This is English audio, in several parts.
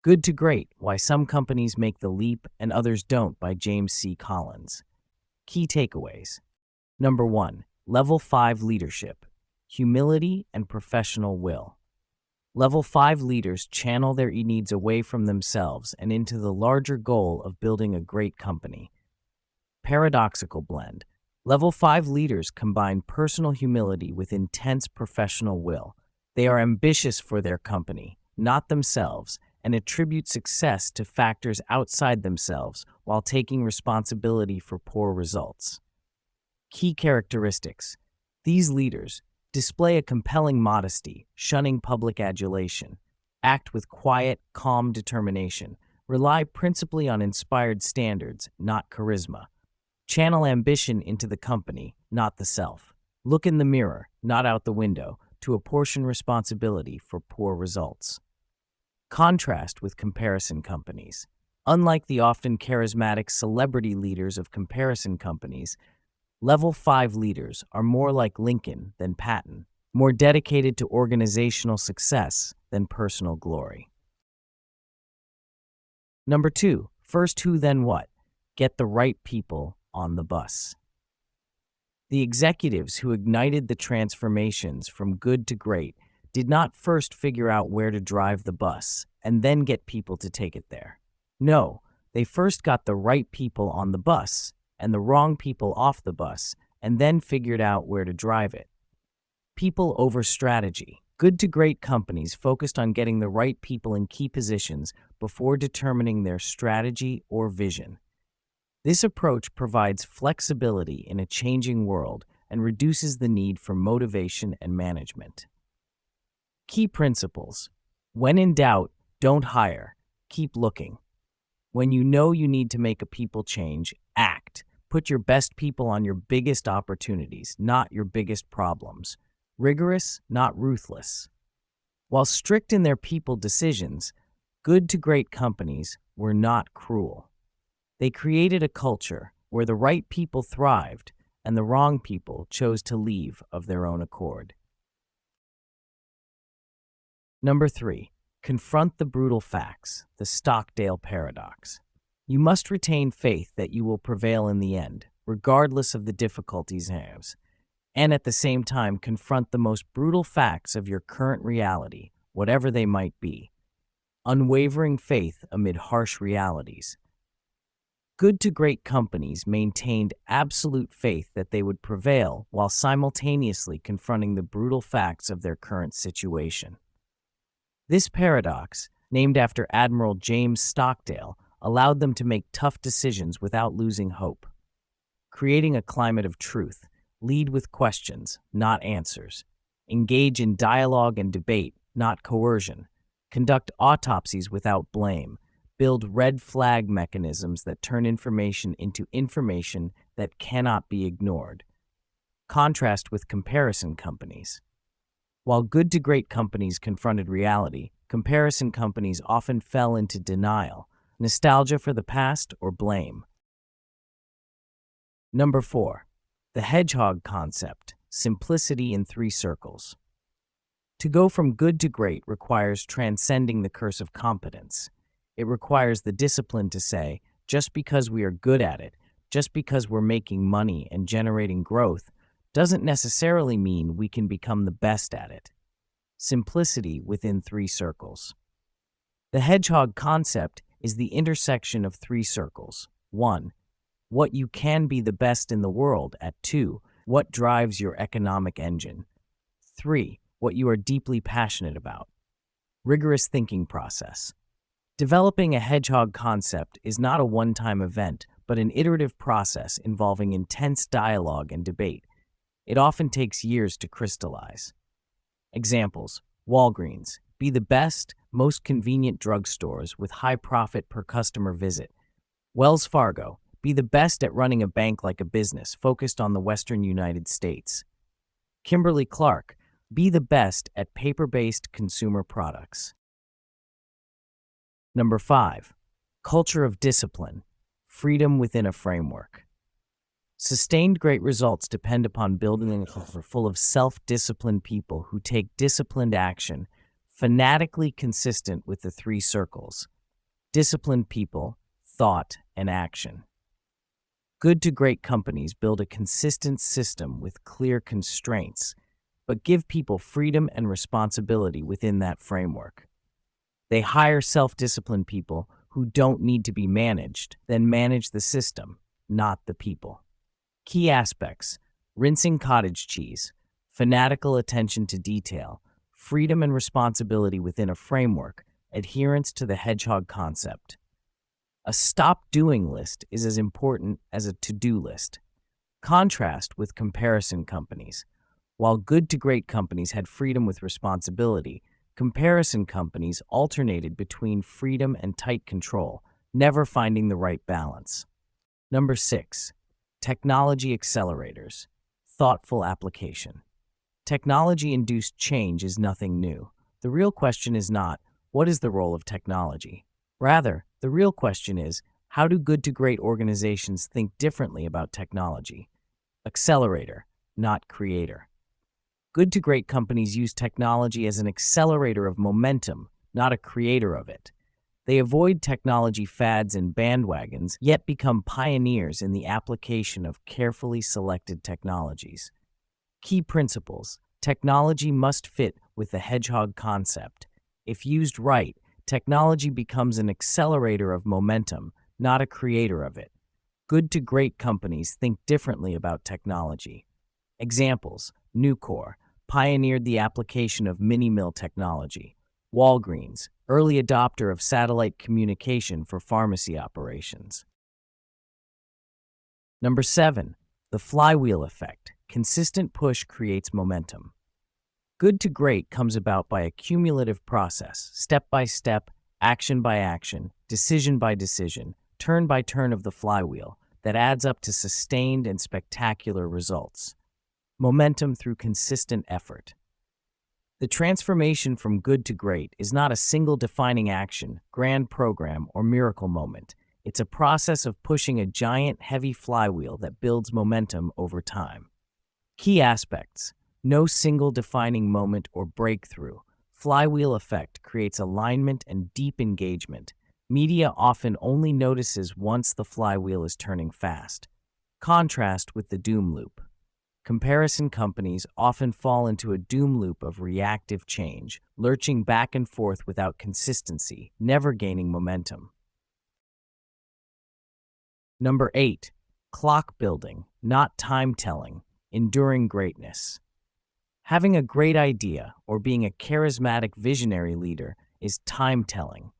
Good to Great: Why Some Companies Make the Leap and Others Don't by James C. Collins. Key takeaways. Number 1. Level 5 Leadership: Humility and Professional Will. Level 5 leaders channel their needs away from themselves and into the larger goal of building a great company. Paradoxical blend. Level 5 leaders combine personal humility with intense professional will. They are ambitious for their company, not themselves, and attribute success to factors outside themselves while taking responsibility for poor results. Key characteristics. These leaders display a compelling modesty, shunning public adulation, act with quiet, calm determination, rely principally on inspired standards, not charisma, channel ambition into the company, not the self, look in the mirror, not out the window, to apportion responsibility for poor results. Contrast with comparison companies. Unlike the often charismatic celebrity leaders of comparison companies, Level 5 leaders are more like Lincoln than Patton, more dedicated to organizational success than personal glory. Number 2. First who, then what? Get the right people on the bus. The executives who ignited the transformations from good to great did not first figure out where to drive the bus and then get people to take it there. No, they first got the right people on the bus and the wrong people off the bus, and then figured out where to drive it. People over strategy. Good to great companies focused on getting the right people in key positions before determining their strategy or vision. This approach provides flexibility in a changing world and reduces the need for motivation and management. Key principles. When in doubt, don't hire. Keep looking. When you know you need to make a people change, act. Put your best people on your biggest opportunities, not your biggest problems. Rigorous, not ruthless. While strict in their people decisions, good to great companies were not cruel. They created a culture where the right people thrived and the wrong people chose to leave of their own accord. Number 3. Confront the brutal facts, the Stockdale paradox. You must retain faith that you will prevail in the end, regardless of the difficulties and at the same time confront the most brutal facts of your current reality, whatever they might be. Unwavering faith amid harsh realities. Good to great companies maintained absolute faith that they would prevail while simultaneously confronting the brutal facts of their current situation. This paradox, named after Admiral James Stockdale, allowed them to make tough decisions without losing hope. Creating a climate of truth, lead with questions, not answers. Engage in dialogue and debate, not coercion. Conduct autopsies without blame. Build red flag mechanisms that turn information into information that cannot be ignored. Contrast with comparison companies. While good to great companies confronted reality, comparison companies often fell into denial, nostalgia for the past, or blame. Number 4. The Hedgehog Concept: Simplicity in 3 Circles. To go from good to great requires transcending the curse of competence. It requires the discipline to say, just because we are good at it, just because we're making money and generating growth, doesn't necessarily mean we can become the best at it. Simplicity within 3 circles. The Hedgehog Concept is the intersection of 3 circles. 1. What you can be the best in the world at. 2. What drives your economic engine. 3. What you are deeply passionate about. Rigorous thinking process. Developing a Hedgehog Concept is not a one-time event, but an iterative process involving intense dialogue and debate. It often takes years to crystallize. Examples: Walgreens: be the best, most convenient drugstores with high profit per customer visit. Wells Fargo: be the best at running a bank like a business focused on the Western United States. Kimberly-Clark: be the best at paper-based consumer products. Number 5. Culture of discipline: freedom within a framework. Sustained great results depend upon building a culture full of self-disciplined people who take disciplined action, fanatically consistent with the three circles: disciplined people, thought, and action. Good to great companies build a consistent system with clear constraints, but give people freedom and responsibility within that framework. They hire self-disciplined people who don't need to be managed, then manage the system, not the people. Key aspects: rinsing cottage cheese, fanatical attention to detail, freedom and responsibility within a framework, adherence to the Hedgehog Concept. A stop-doing list is as important as a to-do list. Contrast with comparison companies. While good to great companies had freedom with responsibility, comparison companies alternated between freedom and tight control, never finding the right balance. Number 6. Technology accelerators. Thoughtful application. Technology-induced change is nothing new. The real question is not, what is the role of technology? Rather, the real question is, how do good to great organizations think differently about technology? Accelerator, not creator. Good to great companies use technology as an accelerator of momentum, not a creator of it. They avoid technology fads and bandwagons, yet become pioneers in the application of carefully selected technologies. Key principles: technology must fit with the Hedgehog Concept. If used right, technology becomes an accelerator of momentum, not a creator of it. Good to great companies think differently about technology. Examples: Nucor pioneered the application of mini-mill technology. Walgreens, early adopter of satellite communication for pharmacy operations. Number 7. The Flywheel Effect. Consistent push creates momentum. Good to great comes about by a cumulative process, step by step, action by action, decision by decision, turn by turn of the flywheel, that adds up to sustained and spectacular results. Momentum through consistent effort. The transformation from good to great is not a single defining action, grand program, or miracle moment. It's a process of pushing a giant, heavy flywheel that builds momentum over time. Key aspects: no single defining moment or breakthrough. Flywheel effect creates alignment and deep engagement. Media often only notices once the flywheel is turning fast. Contrast with the doom loop. Comparison companies often fall into a doom loop of reactive change, lurching back and forth without consistency, never gaining momentum. Number 8. Clock building, not time telling, enduring greatness. Having a great idea or being a charismatic visionary leader is time telling.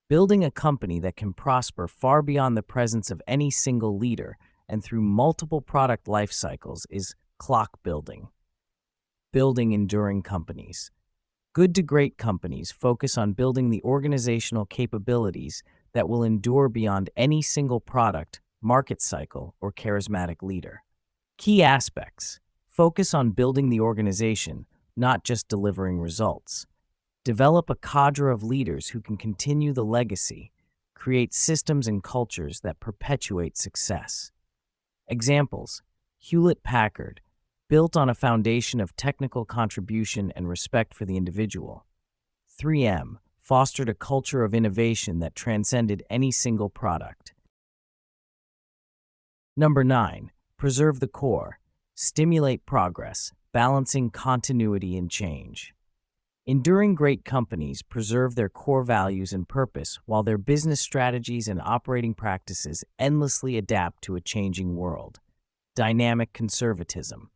Building a company that can prosper far beyond the presence of any single leader and through multiple product life cycles is clock building. Building enduring companies. Good to great companies focus on building the organizational capabilities that will endure beyond any single product, market cycle, or charismatic leader. Key aspects: focus on building the organization, not just delivering results. Develop a cadre of leaders who can continue the legacy. Create systems and cultures that perpetuate success. Examples: Hewlett-Packard, built on a foundation of technical contribution and respect for the individual. 3M fostered a culture of innovation that transcended any single product. Number 9. Preserve the core. Stimulate progress, balancing continuity and change. Enduring great companies preserve their core values and purpose while their business strategies and operating practices endlessly adapt to a changing world. Dynamic conservatism.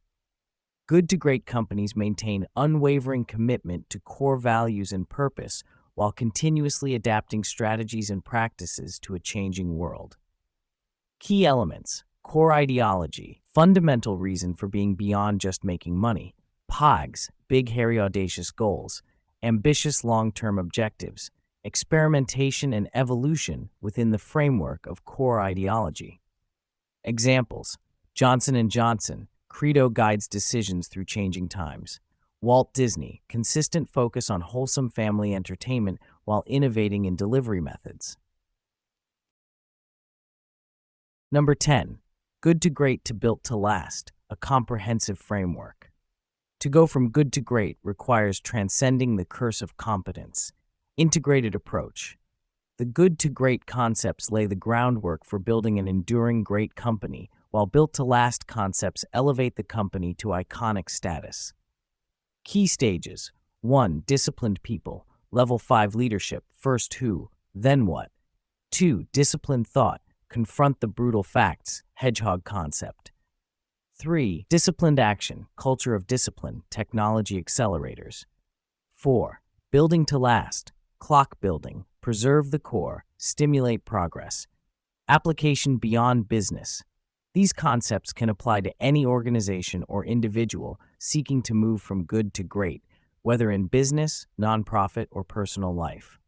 Good to great companies maintain unwavering commitment to core values and purpose while continuously adapting strategies and practices to a changing world. Key elements: core ideology, fundamental reason for being beyond just making money. POGs, big, hairy, audacious goals. Ambitious long-term objectives. Experimentation and evolution within the framework of core ideology. Examples: Johnson & Johnson, credo guides decisions through changing times. Walt Disney, consistent focus on wholesome family entertainment while innovating in delivery methods. Number 10. Good to great to built to last, a comprehensive framework. To go from good to great requires transcending the curse of competence. Integrated approach. The good to great concepts lay the groundwork for building an enduring great company, while built to last concepts elevate the company to iconic status. Key stages. 1. Disciplined people. Level 5 leadership. First who, then what. 2. Disciplined thought. Confront the brutal facts. Hedgehog Concept. 3. Disciplined action. Culture of discipline. Technology accelerators. 4. Building to last. Clock building. Preserve the core. Stimulate progress. Application beyond business. These concepts can apply to any organization or individual seeking to move from good to great, whether in business, nonprofit, or personal life.